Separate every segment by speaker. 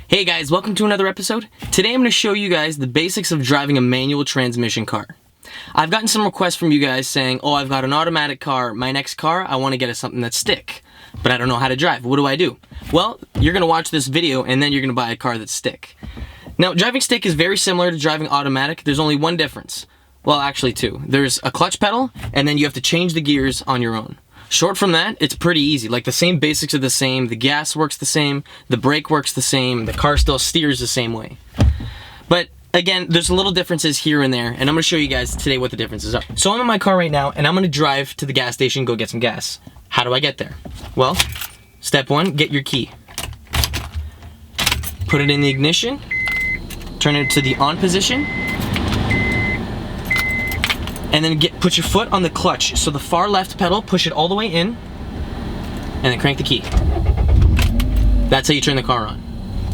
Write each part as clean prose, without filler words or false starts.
Speaker 1: Hey guys, welcome to another episode. Today I'm going to show you guys the basics of driving a manual transmission car. I've gotten some requests from you guys saying, oh, I've got an automatic car, my next car, I want to get something that's stick, but I don't know how to drive. What do I do? Well, you're going to watch this video and then you're going to buy a car that's stick. Now, driving stick is very similar to driving automatic. There's only one difference. Well, actually two. There's a clutch pedal and then you have to change the gears on your own. Short from that, it's pretty easy. Like the same basics are the same, the gas works the same, the brake works the same, the car still steers the same way. But again, there's little differences here and there, and I'm gonna show you guys today what the differences are. So I'm in my car right now, and I'm gonna drive to the gas station, go get some gas. How do I get there? Well, step one, get your key. Put it in the ignition, turn it to the on position, and then put your foot on the clutch. So the far left pedal, push it all the way in, and then crank the key. That's how you turn the car on.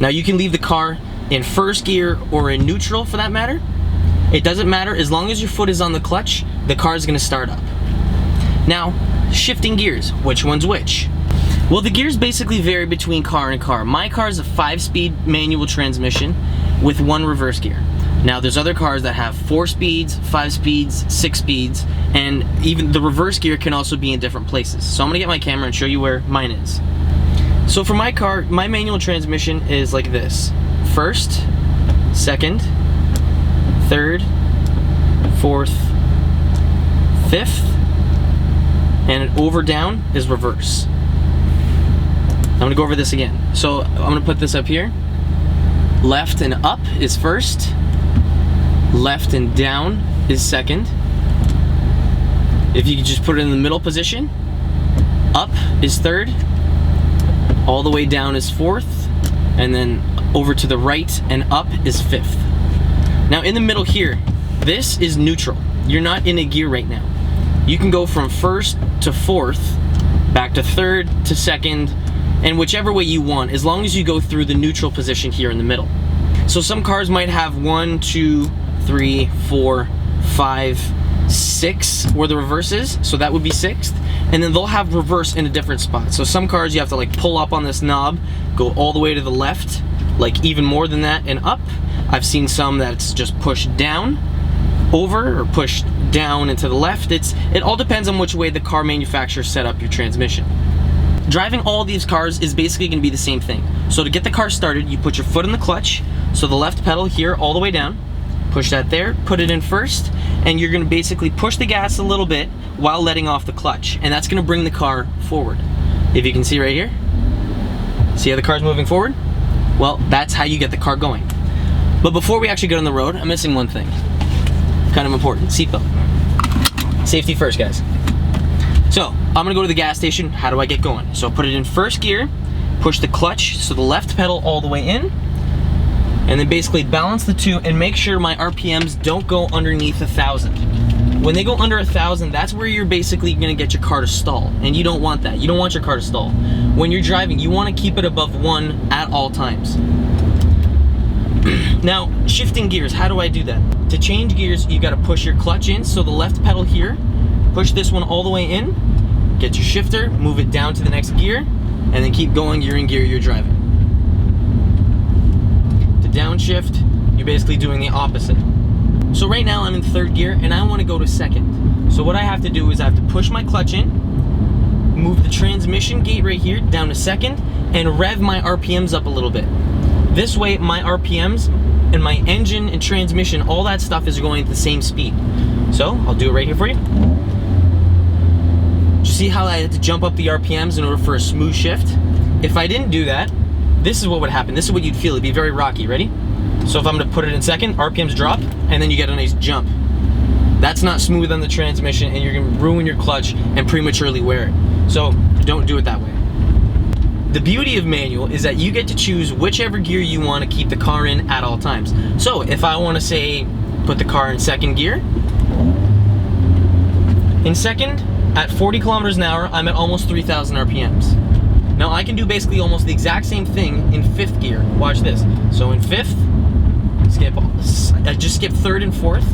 Speaker 1: Now you can leave the car in first gear or in neutral for that matter. It doesn't matter, as long as your foot is on the clutch, the car is gonna start up. Now, shifting gears, which one's which? Well, the gears basically vary between car and car. My car is a 5-speed manual transmission with 1 reverse gear. Now there's other cars that have 4 speeds, 5 speeds, 6 speeds, and even the reverse gear can also be in different places. So I'm gonna get my camera and show you where mine is. So for my car, my manual transmission is like this. First, second, third, fourth, fifth, and over down is reverse. I'm gonna go over this again. So I'm gonna put this up here. Left and up is first. Left and down is second. If you could just put it in the middle position, up is third, all the way down is fourth, and then over to the right and up is fifth. Now in the middle here, this is neutral. You're not in a gear right now. You can go from first to fourth, back to third to second, and whichever way you want, as long as you go through the neutral position here in the middle. So some cars might have 1, 2, 3, 4, 5, 6 where the reverse is, so that would be sixth, and then they'll have reverse in a different spot. So some cars you have to like pull up on this knob, go all the way to the left, like even more than that, and up. I've seen some that's just pushed down, over, or pushed down and to the left. It all depends on which way the car manufacturer set up your transmission. Driving all these cars is basically going to be the same thing. So to get the car started, you put your foot in the clutch, so the left pedal here all the way down, push that there, put it in first, and you're gonna basically push the gas a little bit while letting off the clutch, and that's gonna bring the car forward. If you can see right here, see how the car's moving forward? Well, that's how you get the car going. But before we actually get on the road, I'm missing one thing. Kind of important, seatbelt. Safety first, guys. So, I'm gonna go to the gas station. How do I get going? So put it in first gear, push the clutch, so the left pedal all the way in, and then basically balance the two and make sure my RPMs don't go underneath 1,000. When they go under 1,000, that's where you're basically gonna get your car to stall, and you don't want that. You don't want your car to stall. When you're driving, you wanna keep it above 1 at all times. Now, shifting gears, how do I do that? To change gears, you gotta push your clutch in, so the left pedal here, push this one all the way in, get your shifter, move it down to the next gear, and then keep going, you're in gear, you're driving. Downshift, you're basically doing the opposite. So right now I'm in third gear and I want to go to second. So what I have to do is I have to push my clutch in, move the transmission gate right here down to second, and rev my RPMs up a little bit. This way my RPMs and my engine and transmission, all that stuff is going at the same speed. So I'll do it right here for you. You see how I had to jump up the RPMs in order for a smooth shift? If I didn't do that, this is what would happen. This is what you'd feel. It'd be very rocky. Ready? So if I'm gonna put it in second, RPMs drop, and then you get a nice jump. That's not smooth on the transmission, and you're gonna ruin your clutch and prematurely wear it. So don't do it that way. The beauty of manual is that you get to choose whichever gear you want to keep the car in at all times. So if I want to say, put the car in second gear, in second, at 40 kilometers an hour, I'm at almost 3,000 RPMs. Now I can do basically almost the exact same thing in fifth gear. Watch this. So in fifth, I just skipped third and fourth.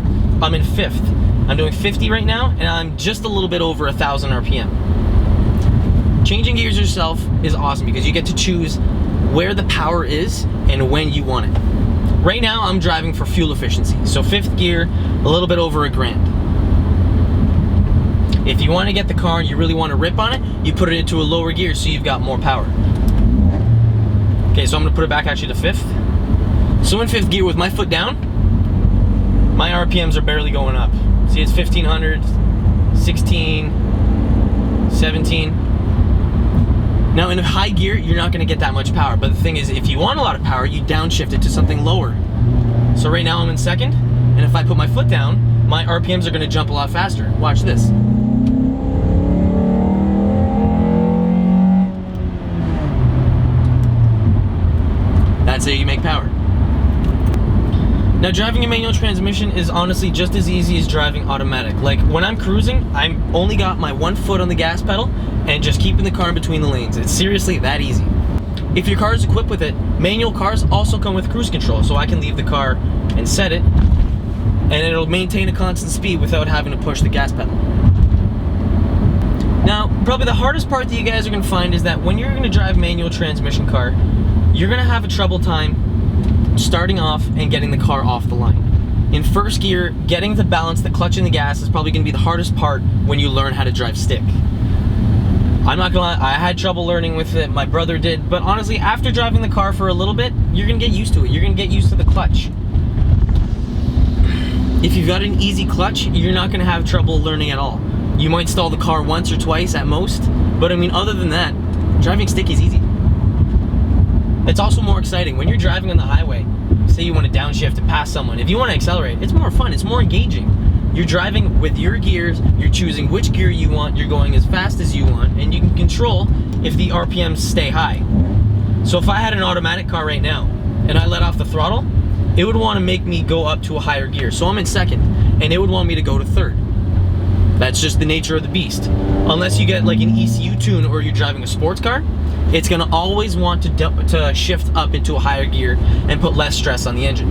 Speaker 1: I'm in fifth. I'm doing 50 right now, and I'm just a little bit over 1,000 RPM. Changing gears yourself is awesome because you get to choose where the power is and when you want it. Right now, I'm driving for fuel efficiency. So 5th gear, a little bit over $1,000. If you want to get the car and you really want to rip on it, you put it into a lower gear so you've got more power. Okay, so I'm gonna put it back actually to 5th. So in 5th gear with my foot down, my RPMs are barely going up. See, it's 1500, 16, 17. Now in high gear, you're not gonna get that much power, but the thing is, if you want a lot of power, you downshift it to something lower. So right now I'm in 2nd, and if I put my foot down, my RPMs are gonna jump a lot faster. Watch this. That's how you make power. Now driving a manual transmission is honestly just as easy as driving automatic. Like when I'm cruising, I'm only got my one foot on the gas pedal and just keeping the car in between the lanes. It's seriously that easy. If your car is equipped with it, manual cars also come with cruise control, so I can leave the car and set it, and it'll maintain a constant speed without having to push the gas pedal. Now, probably the hardest part that you guys are gonna find is that when you're gonna drive a manual transmission car, you're gonna have a trouble time starting off and getting the car off the line. In 1st gear, getting to balance the clutch and the gas is probably gonna be the hardest part when you learn how to drive stick. I'm not gonna lie, I had trouble learning with it, my brother did, but honestly, after driving the car for a little bit, you're gonna get used to it. You're gonna get used to the clutch. If you've got an easy clutch, you're not gonna have trouble learning at all. You might stall the car once or twice at most, but I mean, other than that, driving stick is easy. It's also more exciting. When you're driving on the highway, say you want to downshift to pass someone, if you want to accelerate, it's more fun, it's more engaging. You're driving with your gears, you're choosing which gear you want, you're going as fast as you want, and you can control if the RPMs stay high. So if I had an automatic car right now, and I let off the throttle, it would want to make me go up to a higher gear. So I'm in 2nd, and it would want me to go to 3rd. That's just the nature of the beast. Unless you get like an ECU tune or you're driving a sports car, it's gonna always want to shift up into a higher gear and put less stress on the engine.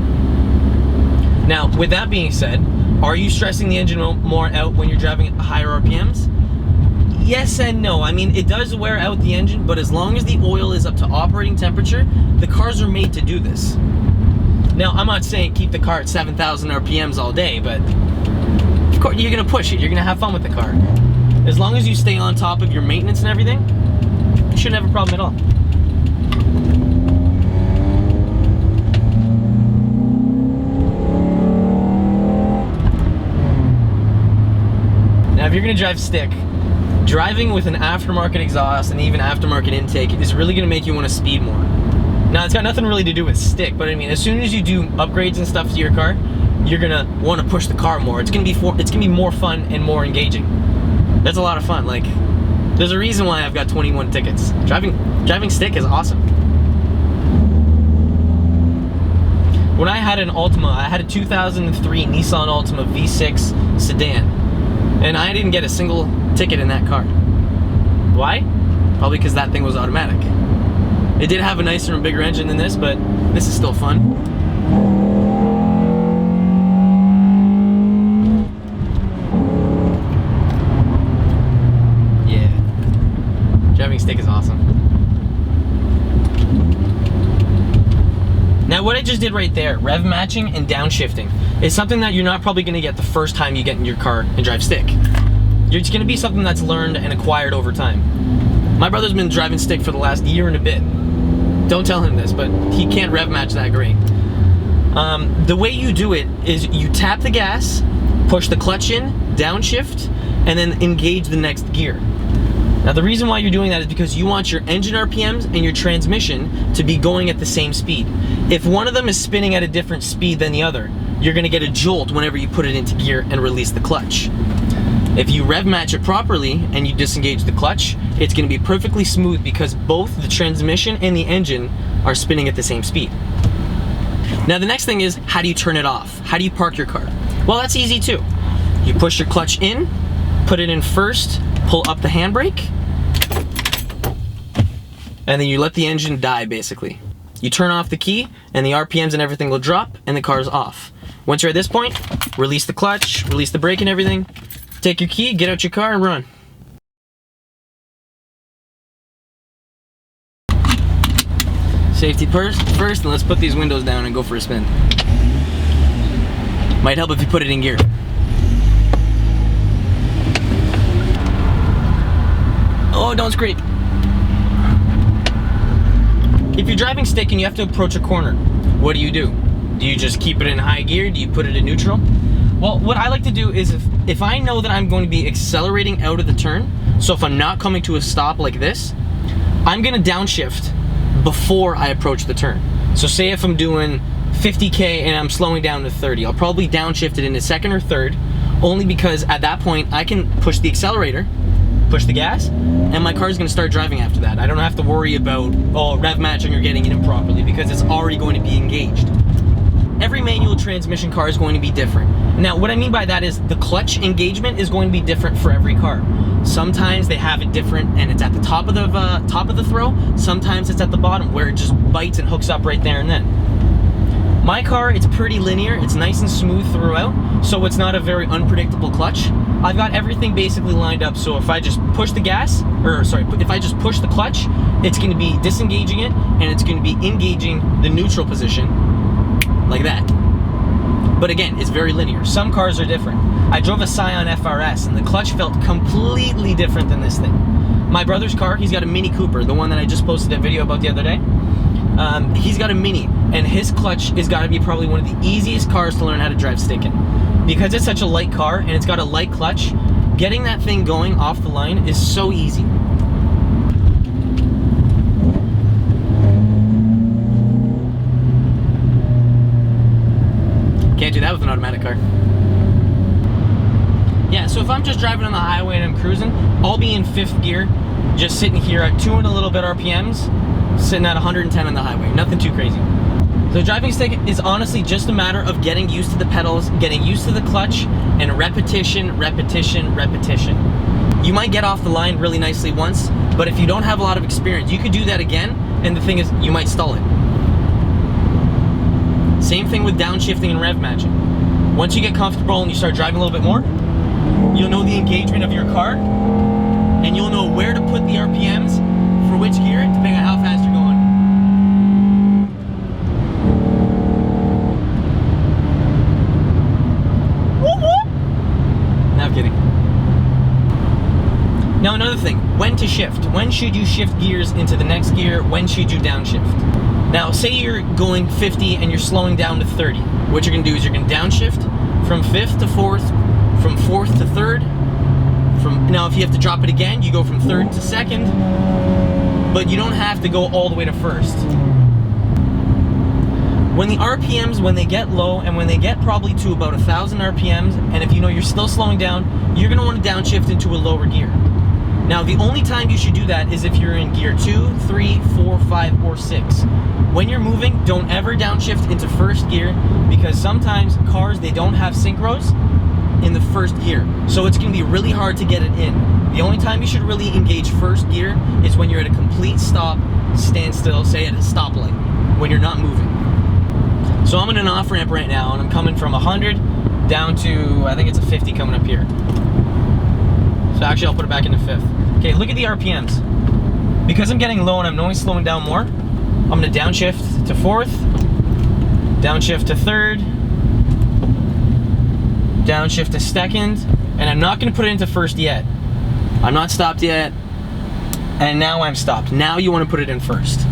Speaker 1: Now, with that being said, are you stressing the engine more out when you're driving at higher RPMs? Yes and no. I mean, it does wear out the engine, but as long as the oil is up to operating temperature, the cars are made to do this. Now, I'm not saying keep the car at 7,000 RPMs all day, but of course, you're gonna push it, you're gonna have fun with the car. As long as you stay on top of your maintenance and everything, you shouldn't have a problem at all. Now, if you're gonna drive stick, driving with an aftermarket exhaust and even aftermarket intake is really gonna make you wanna speed more. Now, it's got nothing really to do with stick, but I mean, as soon as you do upgrades and stuff to your car, you're gonna wanna push the car more. It's gonna be more fun and more engaging. That's a lot of fun. Like, there's a reason why I've got 21 tickets. Driving stick is awesome. When I had an Altima, I had a 2003 Nissan Altima V6 sedan, and I didn't get a single ticket in that car. Why? Probably because that thing was automatic. It did have a nicer and bigger engine than this, but this is still fun. Stick is awesome. Now, what I just did right there, rev matching and downshifting, is something that you're not probably going to get the first time you get in your car and drive stick. It's going to be something that's learned and acquired over time. My brother's been driving stick for the last year and a bit. Don't tell him this, but he can't rev match that great. The way you do it is you tap the gas, push the clutch in, downshift, and then engage the next gear. Now, the reason why you're doing that is because you want your engine RPMs and your transmission to be going at the same speed. If one of them is spinning at a different speed than the other, you're gonna get a jolt whenever you put it into gear and release the clutch. If you rev match it properly and you disengage the clutch, it's gonna be perfectly smooth because both the transmission and the engine are spinning at the same speed. Now, the next thing is, how do you turn it off? How do you park your car? Well, that's easy too. You push your clutch in, put it in 1st, pull up the handbrake, and then you let the engine die, basically. You turn off the key, and the RPMs and everything will drop, and the car's off. Once you're at this point, release the clutch, release the brake and everything, take your key, get out your car, and run. Safety first, and let's put these windows down and go for a spin. Might help if you put it in gear. Oh, don't scrape. If you're driving stick and you have to approach a corner, what do? Do you just keep it in high gear? Do you put it in neutral? Well, what I like to do is if I know that I'm going to be accelerating out of the turn, so if I'm not coming to a stop like this, I'm gonna downshift before I approach the turn. So say if I'm doing 50K and I'm slowing down to 30, I'll probably downshift it into second or third, only because at that point I can push the accelerator, push the gas, and my car's gonna start driving after that. I don't have to worry about, oh, rev matching or getting it in properly, because it's already going to be engaged. Every manual transmission car is going to be different. Now, what I mean by that is the clutch engagement is going to be different for every car. Sometimes they have it different and it's at the top of the throw. Sometimes it's at the bottom where it just bites and hooks up right there and then. My car, it's pretty linear. It's nice and smooth throughout, so it's not a very unpredictable clutch. I've got everything basically lined up, so if I just push the gas, if I just push the clutch, it's going to be disengaging it and it's going to be engaging the neutral position like that. But again, it's very linear. Some cars are different. I drove a Scion FRS and the clutch felt completely different than this thing. My brother's car, he's got a Mini Cooper, the one that I just posted a video about the other day. He's got a Mini, and his clutch has got to be probably one of the easiest cars to learn how to drive stick in. Because it's such a light car and it's got a light clutch, getting that thing going off the line is so easy. Can't do that with an automatic car. Yeah, so if I'm just driving on the highway and I'm cruising, I'll be in 5th gear, just sitting here at 2 and a little bit RPMs, sitting at 110 on the highway. Nothing too crazy. So driving stick is honestly just a matter of getting used to the pedals, getting used to the clutch, and repetition, repetition, repetition. You might get off the line really nicely once, but if you don't have a lot of experience, you could do that again, and the thing is, you might stall it. Same thing with downshifting and rev matching. Once you get comfortable and you start driving a little bit more, you'll know the engagement of your car, and you'll know where to put the RPMs for which gear, depending on how fast you're going. No, I'm kidding. Now another thing, when to shift. When should you shift gears into the next gear? When should you downshift? Now, say you're going 50 and you're slowing down to 30. What you're gonna do is you're gonna downshift from 5th to 4th, from 4th to 3rd. Now, if you have to drop it again, you go from 3rd to 2nd, but you don't have to go all the way to 1st. When the RPMs, when they get low and when they get probably to about 1,000 RPMs, and if you know you're still slowing down, you're gonna wanna downshift into a lower gear. Now, the only time you should do that is if you're in gear 2, 3, 4, 5, or 6. When you're moving, don't ever downshift into 1st gear, because sometimes cars, they don't have synchros in the 1st gear. So it's gonna be really hard to get it in. The only time you should really engage 1st gear is when you're at a complete stop, standstill, say at a stoplight, when you're not moving. So I'm in an off-ramp right now, and I'm coming from 100 down to, I think it's a 50 coming up here. So actually, I'll put it back into 5th. Okay, look at the RPMs. Because I'm getting low and I'm only slowing down more, I'm gonna downshift to 4th, downshift to 3rd, downshift to 2nd, and I'm not gonna put it into 1st yet. I'm not stopped yet, and now I'm stopped. Now you wanna put it in 1st.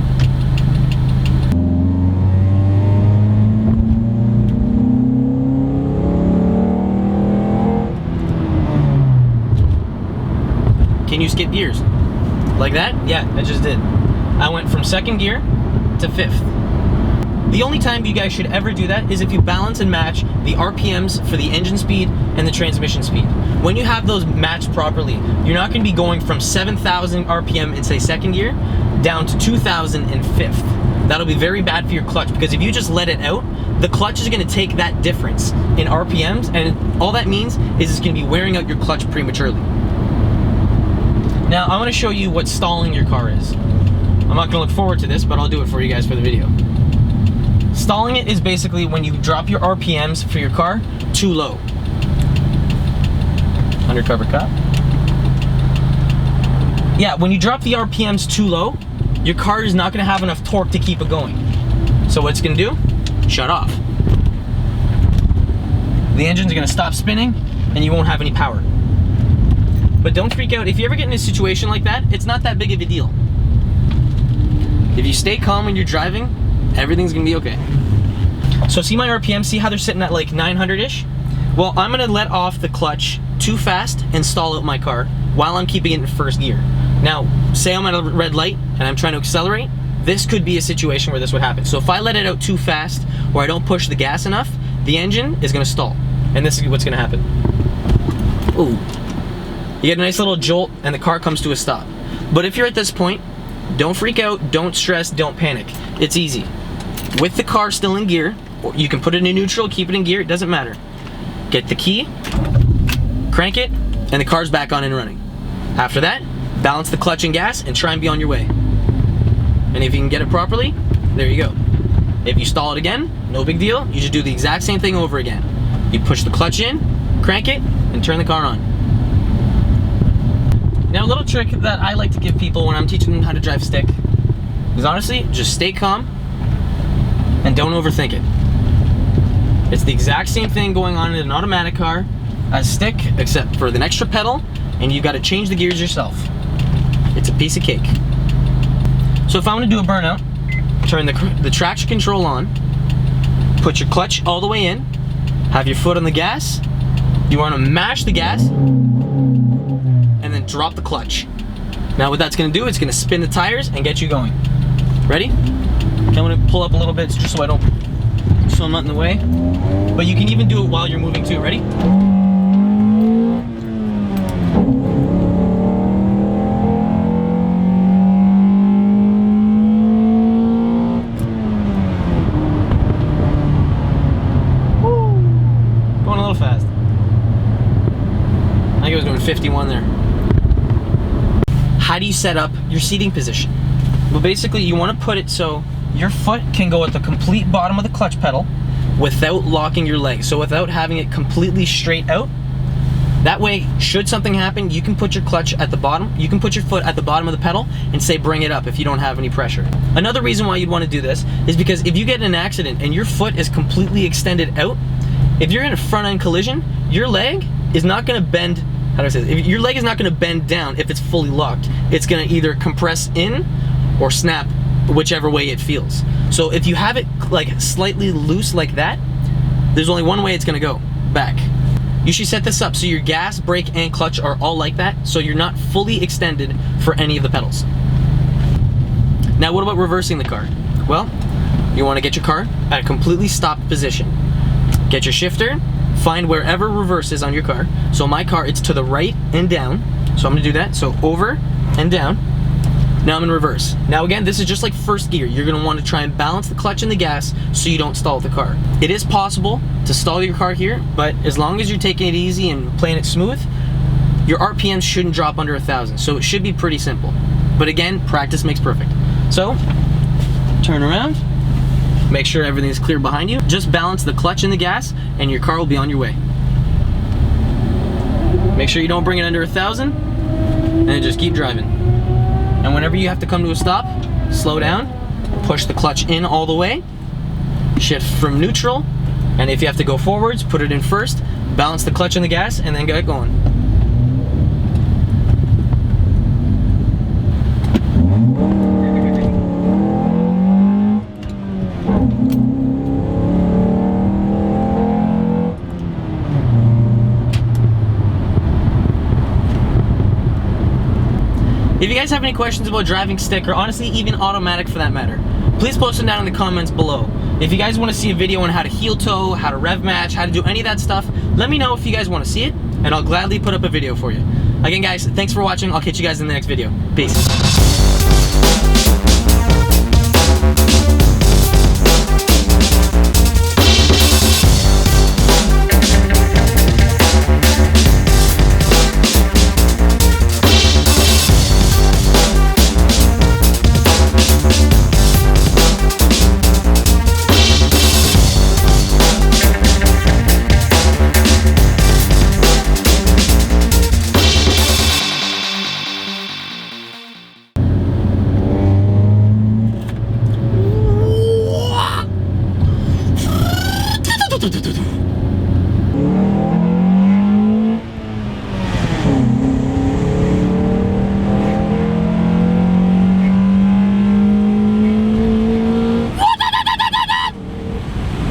Speaker 1: Can you skip gears? Like that? Yeah, I just did. I went from 2nd gear to 5th. The only time you guys should ever do that is if you balance and match the RPMs for the engine speed and the transmission speed. When you have those matched properly, you're not gonna be going from 7,000 RPM in, say, 2nd gear down to 2,000 in 5th. That'll be very bad for your clutch, because if you just let it out, the clutch is gonna take that difference in RPMs, and all that means is it's gonna be wearing out your clutch prematurely. Now, I want to show you what stalling your car is. I'm not going to look forward to this, but I'll do it for you guys for the video. Stalling it is basically when you drop your RPMs for your car too low. Undercover cop. Yeah, when you drop the RPMs too low, your car is not gonna have enough torque to keep it going. So what it's gonna do, shut off. The engine's gonna stop spinning and you won't have any power. But don't freak out. If you ever get in a situation like that, it's not that big of a deal. If you stay calm when you're driving, everything's gonna be okay. So see my RPM, see how they're sitting at like 900-ish? Well, I'm gonna let off the clutch too fast and stall out my car while I'm keeping it in first gear. Now, say I'm at a red light and I'm trying to accelerate, this could be a situation where this would happen. So if I let it out too fast or I don't push the gas enough, the engine is gonna stall. And this is what's gonna happen. Ooh. You get a nice little jolt and the car comes to a stop. But if you're at this point, don't freak out, don't stress, don't panic. It's easy. With the car still in gear, or you can put it in neutral, keep it in gear, it doesn't matter. Get the key, crank it, and the car's back on and running. After that, balance the clutch and gas and try and be on your way. And if you can get it properly, there you go. If you stall it again, no big deal. You just do the exact same thing over again. You push the clutch in, crank it, and turn the car on. Now, a little trick that I like to give people when I'm teaching them how to drive stick is honestly, just stay calm and don't overthink it. It's the exact same thing going on in an automatic car as stick, except for an extra pedal, and you've got to change the gears yourself. It's a piece of cake. So if I want to do a burnout, turn the traction control on, put your clutch all the way in, have your foot on the gas, you want to mash the gas, and then drop the clutch. Now what that's going to do, it's going to spin the tires and get you going. Ready? I'm going to pull up a little bit just so I'm not in the way. But you can even do it while you're moving too. Ready? Going a little fast. I think I was going 51 there. How do you set up your seating position? Well, basically you want to put it so your foot can go at the complete bottom of the clutch pedal without locking your leg. So without having it completely straight out. That way, should something happen, you can put your clutch at the bottom, you can put your foot at the bottom of the pedal and say bring it up if you don't have any pressure. Another reason why you'd want to do this is because if you get in an accident and your foot is completely extended out, if you're in a front end collision, your leg is not going to bend. How do I say this? Your leg is not going to bend down if it's fully locked. It's going to either compress in or snap, whichever way it feels. So if you have it like slightly loose like that, there's only one way it's going to go, back. You should set this up so your gas, brake, and clutch are all like that, so you're not fully extended for any of the pedals. Now what about reversing the car? Well, you want to get your car at a completely stopped position. Get your shifter, find wherever reverse is on your car. So my car, it's to the right and down. So I'm gonna do that, so over and down. Now I'm in reverse. Now again, this is just like first gear. You're gonna want to try and balance the clutch and the gas so you don't stall the car. It is possible to stall your car here, but as long as you're taking it easy and playing it smooth, your RPM shouldn't drop under 1,000. So it should be pretty simple. But again, practice makes perfect. So, turn around. Make sure everything's clear behind you. Just balance the clutch and the gas and your car will be on your way. Make sure you don't bring it under 1,000 and then just keep driving. And whenever you have to come to a stop, slow down, push the clutch in all the way, shift from neutral, and if you have to go forwards, put it in first, balance the clutch and the gas, and then get going. If you guys have any questions about driving stick, or honestly even automatic for that matter, please post them down in the comments below. If you guys want to see a video on how to heel toe, how to rev match, how to do any of that stuff, let me know if you guys want to see it, and I'll gladly put up a video for you. Again guys, thanks for watching. I'll catch you guys in the next video. Peace.